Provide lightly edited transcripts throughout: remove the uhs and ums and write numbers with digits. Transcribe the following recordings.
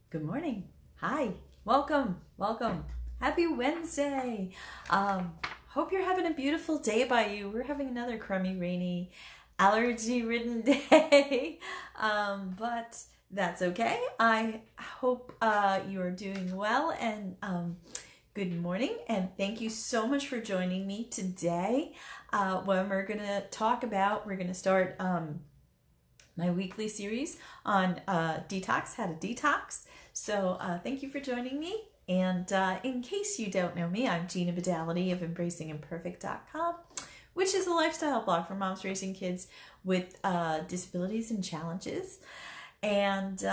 Good morning. Hi. Welcome. Welcome. Happy Wednesday. Hope you're having a beautiful day by you. We're having another crummy, rainy, allergy-ridden day, but that's okay. I hope you're doing well, and good morning, and thank you so much for joining me today. When we're going to start my weekly series on detox, how to detox. So thank you for joining me. And in case you don't know me, I'm Gina Badality of EmbracingImperfect.com, which is a lifestyle blog for moms raising kids with disabilities and challenges. And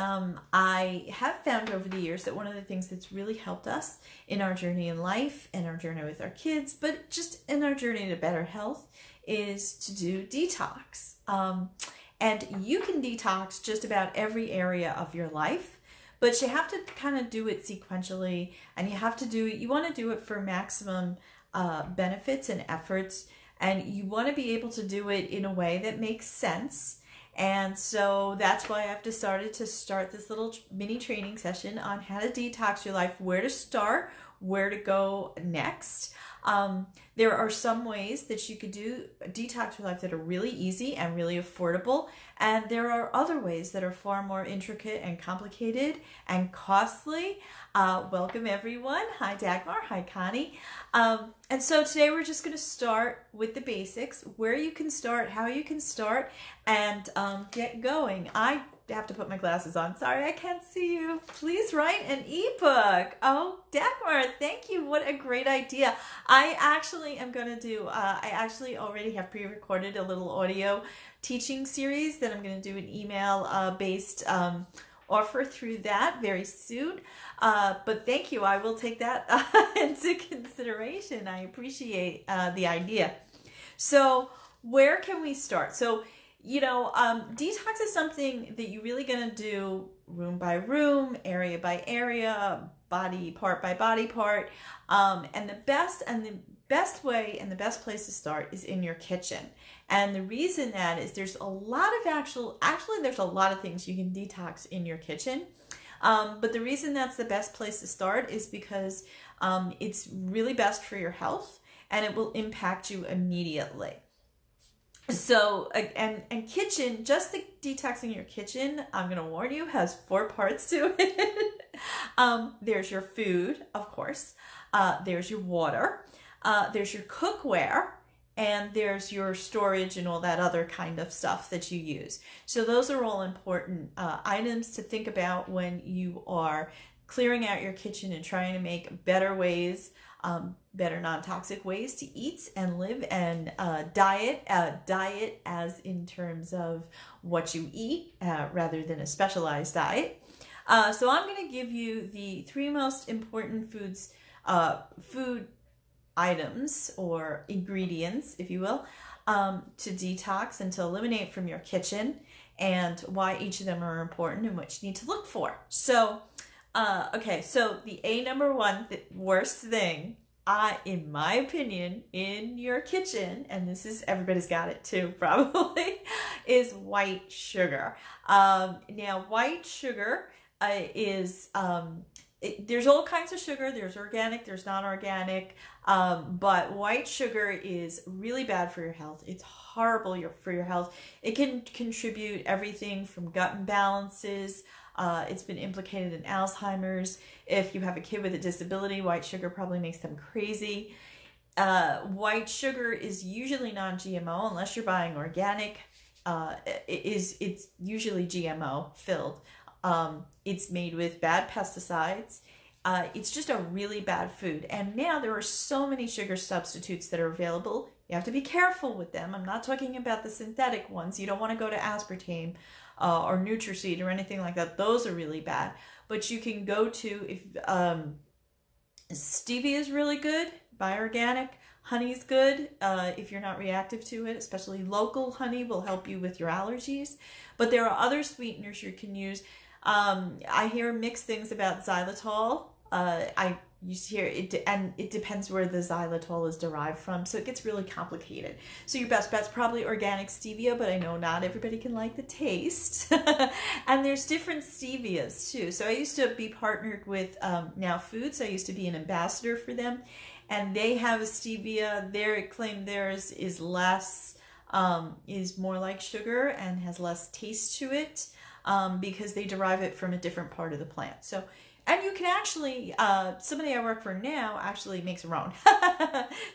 I have found over the years that one of the things that's really helped us in our journey in life and our journey with our kids, but just in our journey to better health, is to do detox. And you can detox just about every area of your life, but you have to kind of do it sequentially, and you want to do it for maximum benefits and efforts, and you want to be able to do it in a way that makes sense. And so that's why I've decided to start this little mini training session on how to detox your life, where to start, where to go next. There are some ways that you could do detox your life that are really easy and really affordable, and there are other ways that are far more intricate and complicated and costly. Welcome everyone. Hi Dagmar. Hi Connie. And so today we're just going to start with the basics, where you can start, how you can start, and get going. I have to put my glasses on. Sorry, I can't see you. Please write an ebook. Oh, Dagmar, thank you. What a great idea. I actually am going to do, I actually already have pre-recorded a little audio teaching series that I'm going to do an email based offer through that very soon. But thank you. I will take that into consideration. I appreciate the idea. So where can we start? So detox is something that you're really going to do room by room, area by area, body part by body part. And the best way and the best place to start is in your kitchen. And the reason that is there's a lot of there's a lot of things you can detox in your kitchen. But the reason that's the best place to start is because it's really best for your health, and it will impact you immediately. So, and kitchen, just the detoxing your kitchen, I'm going to warn you, has 4 parts to it. There's your food, of course. There's your water. There's your cookware. And there's your storage and all that other kind of stuff that you use. So those are all important items to think about when you are clearing out your kitchen and trying to make better ways, better non-toxic ways to eat and live and diet as in terms of what you eat rather than a specialized diet. So I'm going to give you the 3 most important food items or ingredients, if you will, to detox and to eliminate from your kitchen, and why each of them are important and what you need to look for. So okay, so the number one worst thing, in my opinion, in your kitchen, and this is, everybody's got it too, probably, is white sugar. Now, white sugar is, there's all kinds of sugar. There's organic, there's non-organic, but white sugar is really bad for your health. It's horrible for your health. It can contribute everything from gut imbalances. It's been implicated in Alzheimer's. If you have a kid with a disability, white sugar probably makes them crazy. White sugar is usually non-GMO unless you're buying organic. It's usually GMO filled. It's made with bad pesticides. It's just a really bad food. And now there are so many sugar substitutes that are available. You have to be careful with them. I'm not talking about the synthetic ones. You don't want to go to aspartame or Nutriseed or anything like that. Those are really bad. But you can go to, if stevia is really good, buy organic. Honey's good if you're not reactive to it, especially local honey will help you with your allergies. But there are other sweeteners you can use. I hear mixed things about xylitol. I you hear it, and it depends where the xylitol is derived from, so it gets really complicated. So your best bet's probably organic stevia, but I know not everybody can like the taste. And there's different stevias too. So I used to be partnered with Now Foods. I used to be an ambassador for them, and they have a stevia. They claim theirs is less, is more like sugar and has less taste to it, because they derive it from a different part of the plant. So, and you can actually, somebody I work for now actually makes her own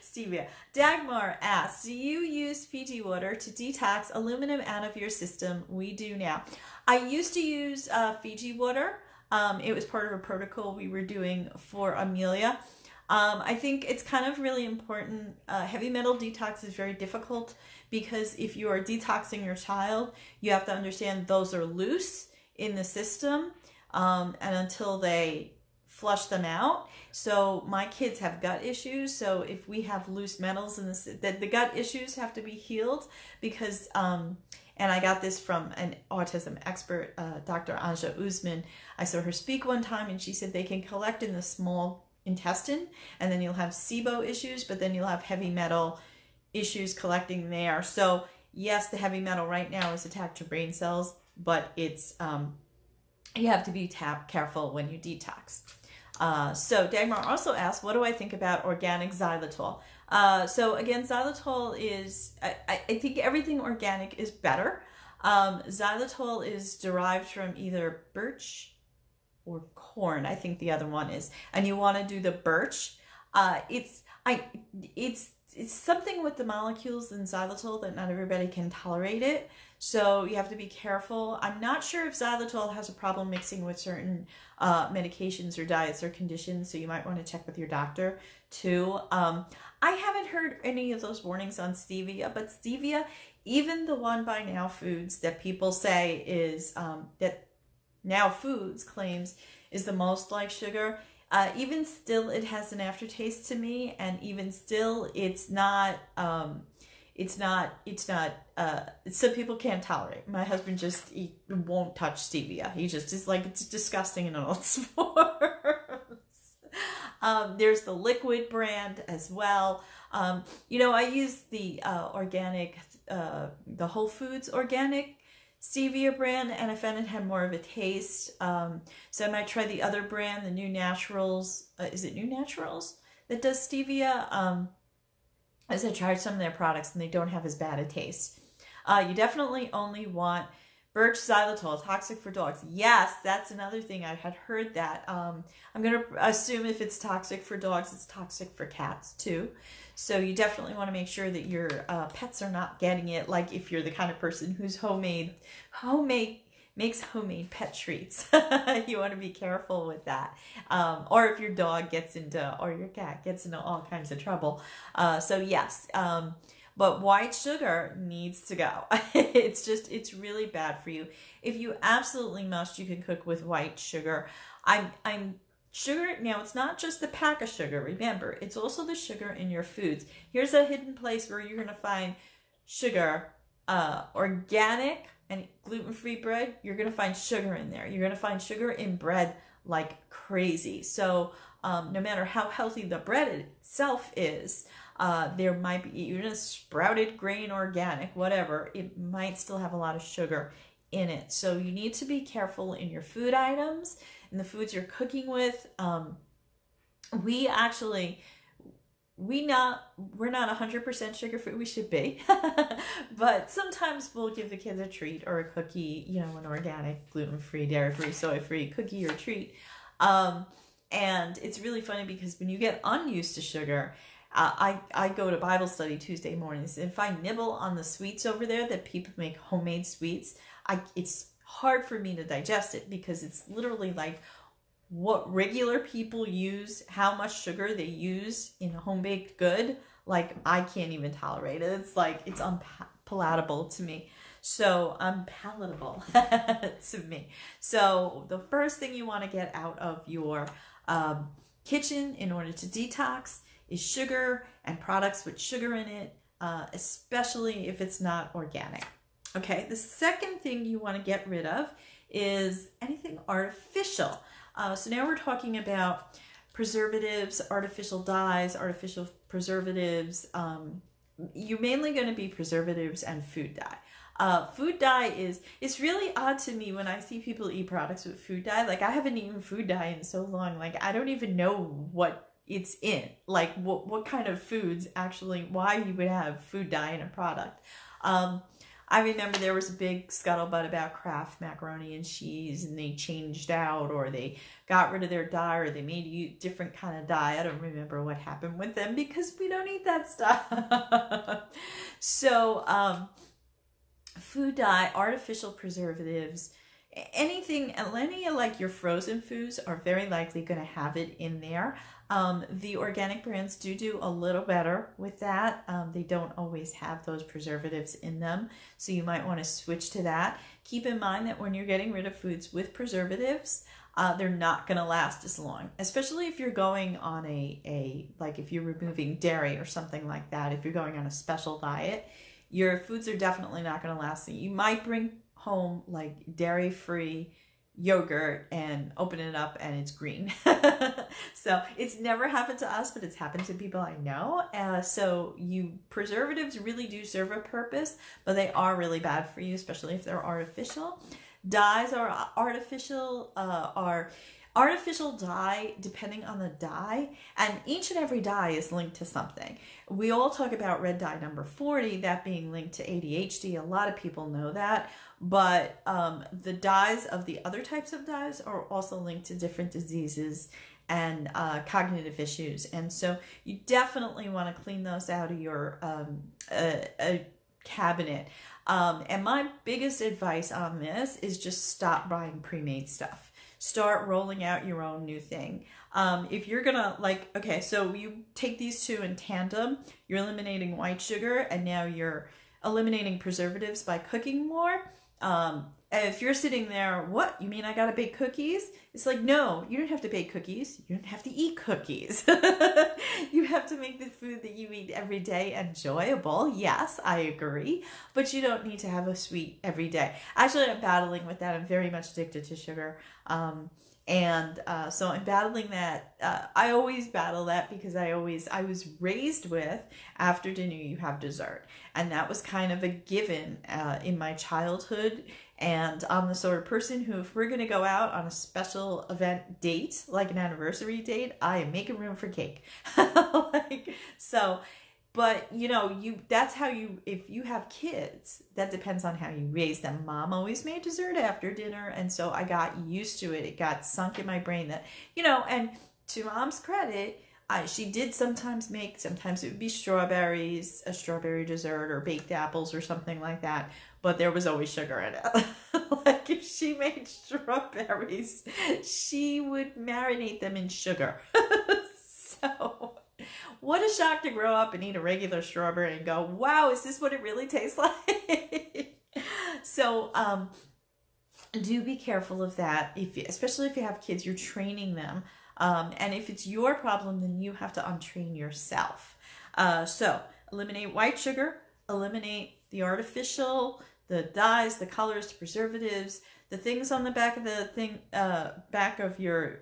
stevia. Dagmar asks, do you use Fiji water to detox aluminum out of your system? We do now. I used to use Fiji water. It was part of a protocol we were doing for Amelia. I think it's kind of really important. Heavy metal detox is very difficult because if you are detoxing your child, you have to understand those are loose in the system, and until they flush them out. So my kids have gut issues. So if we have loose metals in this, the gut issues have to be healed because, and I got this from an autism expert, Dr. Anja Uzman. I saw her speak one time and she said they can collect in the small intestine, and then you'll have SIBO issues, but then you'll have heavy metal issues collecting there. So yes, the heavy metal right now is attacked to brain cells, but it's you have to be careful when you detox. So Dagmar also asked, what do I think about organic xylitol? So again, xylitol is, I think everything organic is better. Xylitol is derived from either birch or corn, I think the other one is, and you want to do the birch. It's something with the molecules in xylitol that not everybody can tolerate it, so you have to be careful. I'm not sure if xylitol has a problem mixing with certain medications or diets or conditions, so you might want to check with your doctor too. I haven't heard any of those warnings on stevia, but stevia, even the one by Now Foods that people say is, that Now Foods claims is the most like sugar, even still it has an aftertaste to me, and even still it's not, some people can't tolerate. My husband he won't touch stevia. He just is like, it's disgusting in all its forms. There's the liquid brand as well. You know, I use the organic, the Whole Foods organic stevia brand, and I found it had more of a taste. So I might try the other brand, the New Naturals. Is it New Naturals that does stevia? As I tried some of their products and they don't have as bad a taste. You definitely only want birch xylitol, toxic for dogs. Yes, that's another thing. I had heard that. I'm going to assume if it's toxic for dogs, it's toxic for cats too. So you definitely want to make sure that your pets are not getting it. Like if you're the kind of person who's makes homemade pet treats, you want to be careful with that. Or if your dog gets into, or your cat gets into all kinds of trouble. So yes, but white sugar needs to go. It's really bad for you. If you absolutely must, you can cook with white sugar. Sugar, now it's not just the pack of sugar, remember, it's also the sugar in your foods. Here's a hidden place where you're going to find sugar, organic and gluten-free bread. You're going to find sugar in there. You're going to find sugar in bread like crazy. So no matter how healthy the bread itself is, there might be, even a sprouted grain organic, whatever, it might still have a lot of sugar in it. So you need to be careful in your food items and the foods you're cooking with. We're not 100% sugar free. We should be, but sometimes we'll give the kids a treat or a cookie, you know, an organic, gluten-free, dairy-free, soy-free cookie or treat. And it's really funny because when you get unused to sugar, I go to Bible study Tuesday mornings, and if I nibble on the sweets over there that people make homemade sweets, it's hard for me to digest it because it's literally like what regular people use, how much sugar they use in a home-baked good. Like, I can't even tolerate it. It's like, it's unpalatable to me. So, unpalatable to me. So, the first thing you want to get out of your kitchen in order to detox is sugar and products with sugar in it, especially if it's not organic. Okay, the second thing you want to get rid of is anything artificial. So now we're talking about preservatives, artificial dyes, artificial preservatives. You're mainly going to be preservatives and food dye. Food dye it's really odd to me when I see people eat products with food dye. Like, I haven't eaten food dye in so long. Like, I don't even know what it's in. Like, what kind of foods actually, why you would have food dye in a product. I remember there was a big scuttlebutt about Kraft macaroni and cheese, and they changed out, or they got rid of their dye, or they made you different kind of dye. I don't remember what happened with them because we don't eat that stuff. So, food dye, artificial preservatives, anything, any of like your frozen foods are very likely going to have it in there. The organic brands do a little better with that. They don't always have those preservatives in them, so you might want to switch to that. Keep in mind that when you're getting rid of foods with preservatives, they're not going to last as long, especially if you're going on like if you're removing dairy or something like that. If you're going on a special diet, your foods are definitely not going to last. You might bring home like dairy-free yogurt and open it up and it's green. So it's never happened to us, but it's happened to people I know. So preservatives really do serve a purpose, but they are really bad for you, especially if they're artificial. Dyes are artificial dye, depending on the dye, and each and every dye is linked to something. We all talk about red dye number 40, that being linked to ADHD. A lot of people know that, but the dyes of the other types of dyes are also linked to different diseases and cognitive issues. And so you definitely want to clean those out of your cabinet. And my biggest advice on this is just stop buying pre-made stuff. Start rolling out your own new thing. If you're gonna okay, so you take these two in tandem, you're eliminating white sugar and now you're eliminating preservatives by cooking more. And if you're sitting there, what, you mean I gotta bake cookies? It's like, no, you don't have to bake cookies. You don't have to eat cookies. You have to make the food that you eat every day enjoyable. Yes, I agree. But you don't need to have a sweet every day. Actually, I'm battling with that. I'm very much addicted to sugar. So I'm battling that. I always battle that because I was raised with, after dinner you have dessert. And that was kind of a given in my childhood. And I'm the sort of person who, if we're going to go out on a special event date, like an anniversary date, I am making room for cake. But that's how if you have kids, that depends on how you raise them. Mom always made dessert after dinner. And so I got used to it. It got sunk in my brain that, and to Mom's credit, she did sometimes it would be strawberries, a strawberry dessert, or baked apples or something like that. But there was always sugar in it. Like, if she made strawberries, she would marinate them in sugar. So what a shock to grow up and eat a regular strawberry and go, wow, is this what it really tastes like? So do be careful of that. Especially if you have kids, you're training them. And if it's your problem, then you have to untrain yourself. So eliminate white sugar, eliminate the artificial, the dyes, the colors, the preservatives, the things on the back of back of your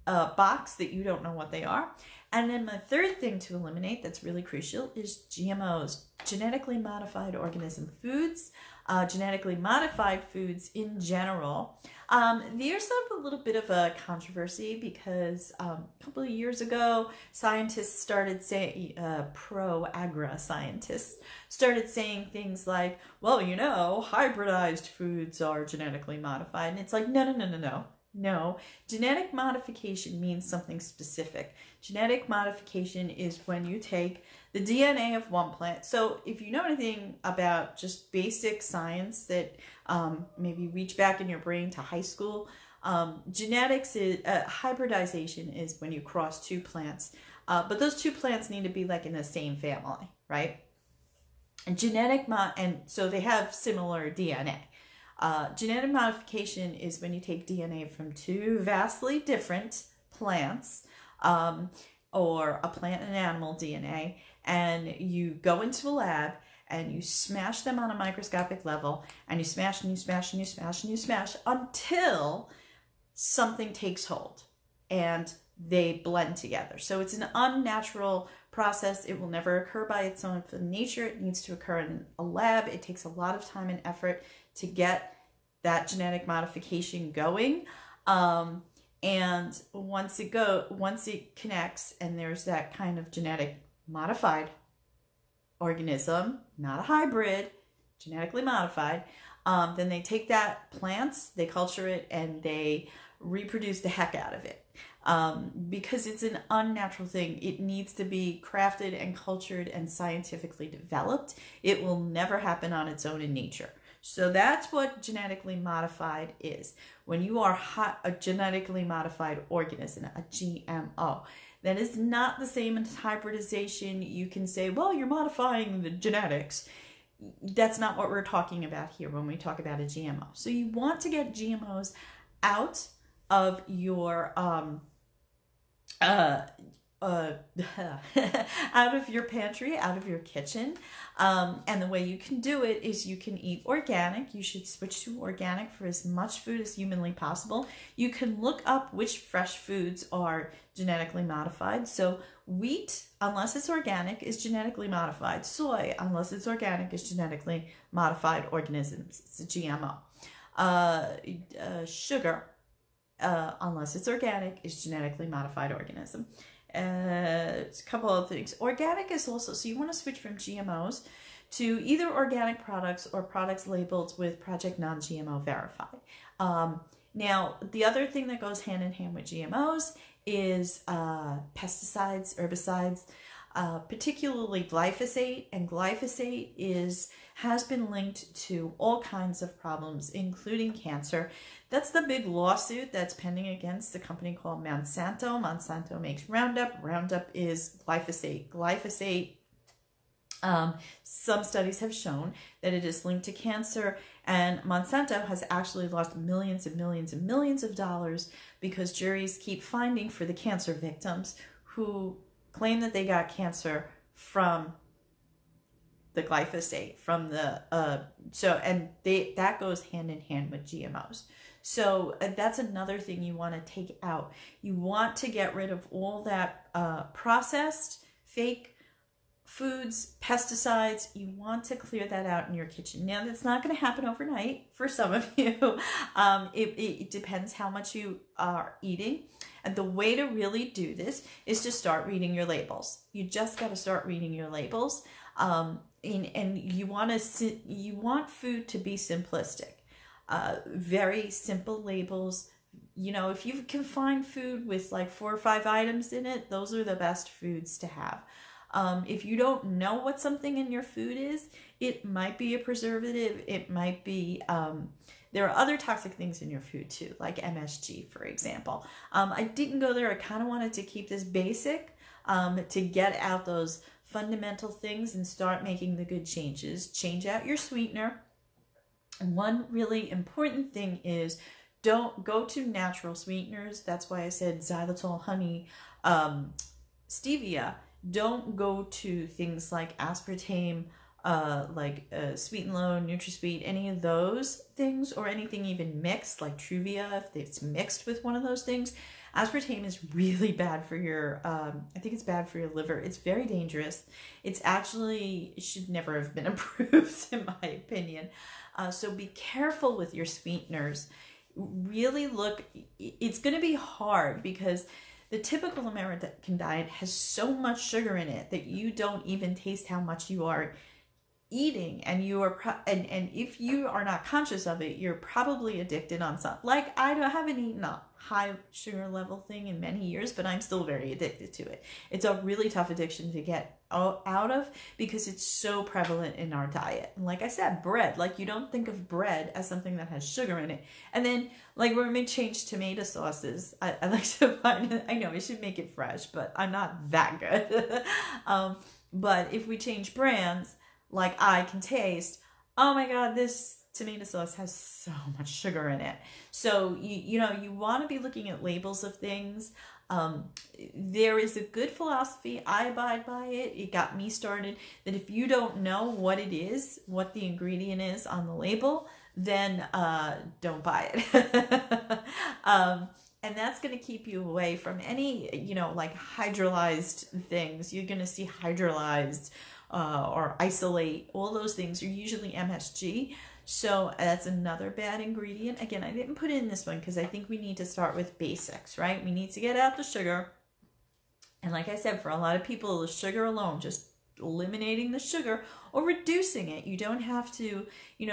box that you don't know what they are. And then my third thing to eliminate that's really crucial is GMOs, genetically modified organism foods, genetically modified foods in general. There's a little bit of a controversy because a couple of years ago, scientists started saying, pro-agra scientists started saying things like, well, hybridized foods are genetically modified. And it's like, no. No, genetic modification means something specific. Genetic modification is when you take the DNA of one plant. So if you know anything about just basic science that maybe reach back in your brain to high school, genetics is hybridization is when you cross two plants. But those two plants need to be like in the same family, right? And and so they have similar DNA. Genetic modification is when you take DNA from two vastly different plants, or a plant and animal DNA, and you go into a lab and you smash them on a microscopic level, and you smash and you smash and you smash and you smash until something takes hold. And they blend together. So it's an unnatural process. It will never occur by its own nature. It needs to occur in a lab. It takes a lot of time and effort to get that genetic modification going. And once it connects and there's that kind of genetic modified organism, not a hybrid, genetically modified, then they take that plants, they culture it, and they reproduce the heck out of it. Because it's an unnatural thing. It needs to be crafted and cultured and scientifically developed. It will never happen on its own in nature. So that's what genetically modified is. When you are a genetically modified organism, a GMO, that is not the same as hybridization. You can say, well, you're modifying the genetics. That's not what we're talking about here when we talk about a GMO. So you want to get GMOs out of your out of your pantry, out of your kitchen. And the way you can do it is you can eat organic. You should switch to organic for as much food as humanly possible. You can look up which fresh foods are genetically modified. So wheat, unless it's organic, is genetically modified. Soy, unless it's organic, is genetically modified organisms. It's a GMO. Sugar, unless it's organic, is genetically modified organism. It's a couple of things. Organic is also, so you want to switch from GMOs to either organic products or products labeled with Project Non-GMO Verified. Now, the other thing that goes hand in hand with GMOs is pesticides, herbicides, particularly glyphosate. And glyphosate has been linked to all kinds of problems, including cancer. That's the big lawsuit that's pending against a company called Monsanto. Monsanto makes Roundup. Roundup is glyphosate. Glyphosate, some studies have shown that it is linked to cancer, and Monsanto has actually lost millions and millions and millions of dollars because juries keep finding for the cancer victims who claim that they got cancer from the glyphosate, from the that goes hand in hand with GMOs. So that's another thing you want to take out. You want to get rid of all that processed, fake foods, pesticides. You want to clear that out in your kitchen. Now, that's not going to happen overnight for some of you. It depends how much you are eating. And the way to really do this is to start reading your labels. You just got to start reading your labels. And you want food to be simplistic. Very simple labels. You know, if you can find food with like 4 or 5 items in it, those are the best foods to have. If you don't know what something in your food is, it might be a preservative. It might be, there are other toxic things in your food too, like MSG, for example. I didn't go there. I kind of wanted to keep this basic to get out those fundamental things and start making the good changes. Change out your sweetener. One really important thing is don't go to natural sweeteners. That's why I said xylitol, honey, stevia. Don't go to things like aspartame, Sweet and Low, NutraSweet, any of those things, or anything even mixed, like Truvia, if it's mixed with one of those things. Aspartame is really bad for your, I think it's bad for your liver. It's very dangerous. It's actually, it should never have been approved, in my opinion. So be careful with your sweeteners. Really look, it's going to be hard because the typical American diet has so much sugar in it that you don't even taste how much you are eating, and you are and if you are not conscious of it, you're probably addicted on something. Like I haven't eaten a high sugar level thing in many years, but I'm still very addicted to it. It's a really tough addiction to get out of because it's so prevalent in our diet. And like I said, bread, like you don't think of bread as something that has sugar in it. And then like when we change tomato sauces, I like to find it, I know I should make it fresh, but I'm not that good. But if we change brands, like I can taste, oh my God, this tomato sauce has so much sugar in it. So, you want to be looking at labels of things. There is a good philosophy. I abide by it. It got me started that if you don't know what it is, what the ingredient is on the label, then don't buy it. And that's going to keep you away from any, like hydrolyzed things. You're going to see hydrolyzed or isolate. All those things are usually MSG. So that's another bad ingredient. Again, I didn't put in this one because I think we need to start with basics, right? We need to get out the sugar. And like I said, for a lot of people, the sugar alone, just eliminating the sugar or reducing it. You don't have to,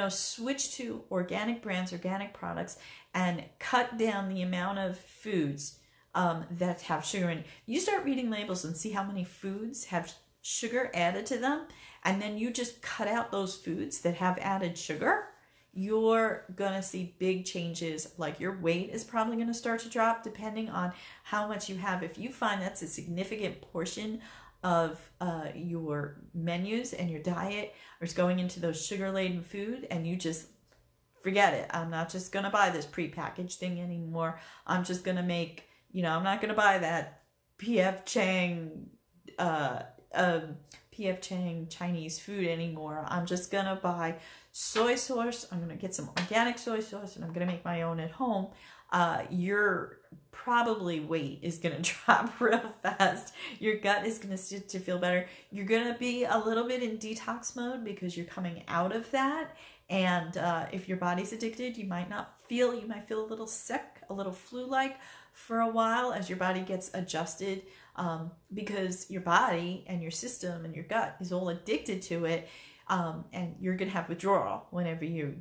switch to organic brands, organic products, and cut down the amount of foods that have sugar in. You start reading labels and see how many foods have sugar added to them, and then you just cut out those foods that have added sugar, you're gonna see big changes. Like your weight is probably gonna start to drop depending on how much you have. If you find that's a significant portion of your menus and your diet is going into those sugar-laden food, and you just forget it. I'm not just gonna buy this prepackaged thing anymore. I'm just gonna make, I'm not gonna buy that PF Chang Chinese food anymore. I'm just gonna buy soy sauce. I'm gonna get some organic soy sauce, and I'm gonna make my own at home. Your probably weight is gonna drop real fast. Your gut is gonna start to feel better. You're gonna be a little bit in detox mode because you're coming out of that. And if your body's addicted, you might feel a little sick, a little flu-like for a while as your body gets adjusted, because your body and your system and your gut is all addicted to it. And you're going to have withdrawal whenever you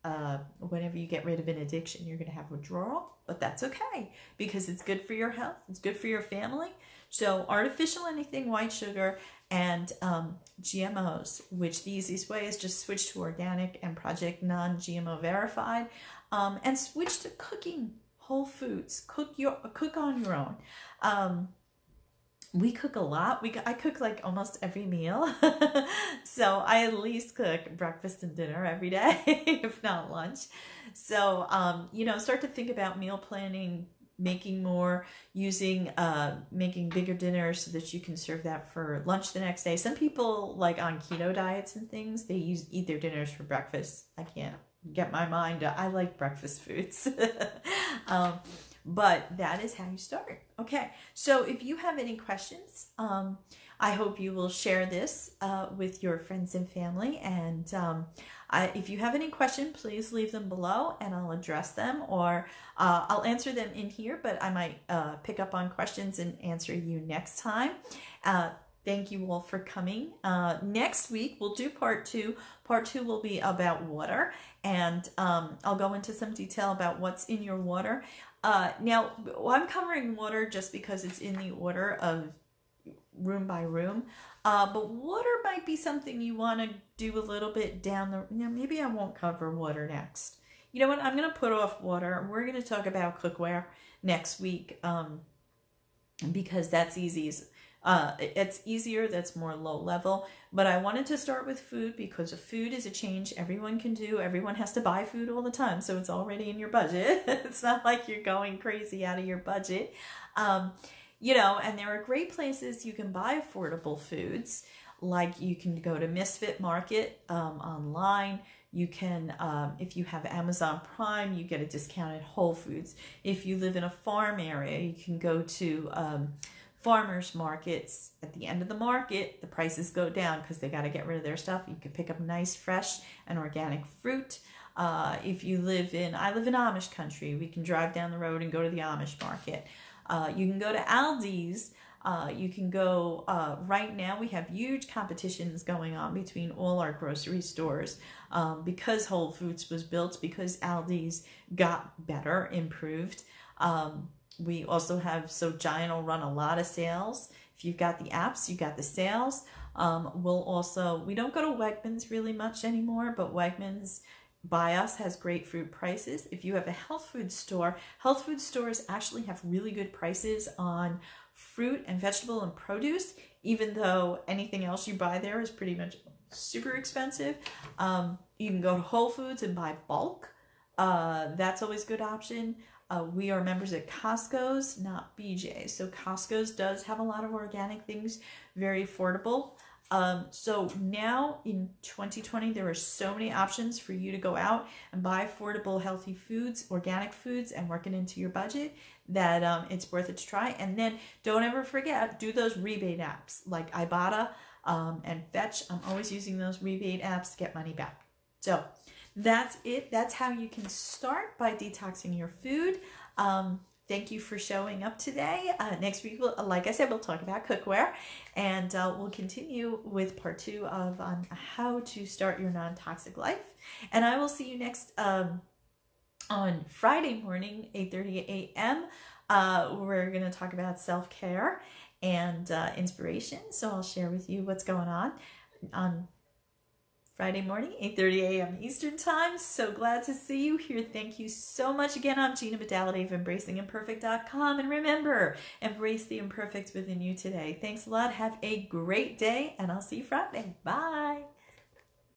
get rid of an addiction. You're going to have withdrawal, but that's okay because it's good for your health. It's good for your family. So artificial anything, white sugar, and GMOs, which the easiest way is just switch to organic and Project Non-GMO verified, and switch to cooking whole foods. Cook on your own. We cook a lot. I cook like almost every meal. So I at least cook breakfast and dinner every day, if not lunch. So, start to think about meal planning, making more, making bigger dinners so that you can serve that for lunch the next day. Some people, like on keto diets and things, they eat their dinners for breakfast. I can't get my mind. I like breakfast foods. But that is how you start. Okay, so if you have any questions, I hope you will share this with your friends and family. And if you have any questions, please leave them below and I'll address them, or I'll answer them in here, but I might pick up on questions and answer you next time. Thank you all for coming. Next week, we'll do part 2. Part 2 will be about water, and I'll go into some detail about what's in your water. Now, I'm covering water just because it's in the order of room by room, but water might be something you want to do a little bit down the, maybe I won't cover water next. You know what, I'm going to put off water. We're going to talk about cookware next week, because that's easy. It's easier, that's more low level, but I wanted to start with food because food is a change everyone can do. Everyone has to buy food all the time, so it's already in your budget. It's not like you're going crazy out of your budget. And there are great places you can buy affordable foods. Like you can go to Misfit Market online. You can, if you have Amazon Prime, you get a discount at Whole Foods. If you live in a farm area, you can go to farmers markets. At the end of the market, the prices go down because they got to get rid of their stuff. You can pick up nice, fresh, and organic fruit. If you I live in Amish country, we can drive down the road and go to the Amish market. You can go to Aldi's. You can go, right now we have huge competitions going on between all our grocery stores, because Whole Foods was built, because Aldi's got better, improved. We also have, so Giant will run a lot of sales. If you've got the apps, you got the sales. We don't go to Wegmans really much anymore, but Wegmans by us has great food prices. If you have a health food stores actually have really good prices on fruit and vegetable and produce, even though anything else you buy there is pretty much super expensive. You can go to Whole Foods and buy bulk. That's always a good option. We are members at Costco's, not BJ's. So Costco's does have a lot of organic things, very affordable. So now in 2020, there are so many options for you to go out and buy affordable, healthy foods, organic foods, and work it into your budget that it's worth it to try. And then don't ever forget, do those rebate apps like Ibotta and Fetch. I'm always using those rebate apps to get money back. So that's it. That's how you can start by detoxing your food. Thank you for showing up today. Next week, like I said, we'll talk about cookware, and we'll continue with part 2 of how to start your non-toxic life. And I will see you next on Friday morning, 8:30 a.m. We're going to talk about self-care and inspiration. So I'll share with you what's going on Friday morning, 8:30 a.m. Eastern Time. So glad to see you here. Thank you so much again. I'm Gina Medality of EmbracingImperfect.com. And remember, embrace the imperfect within you today. Thanks a lot. Have a great day, and I'll see you Friday. Bye.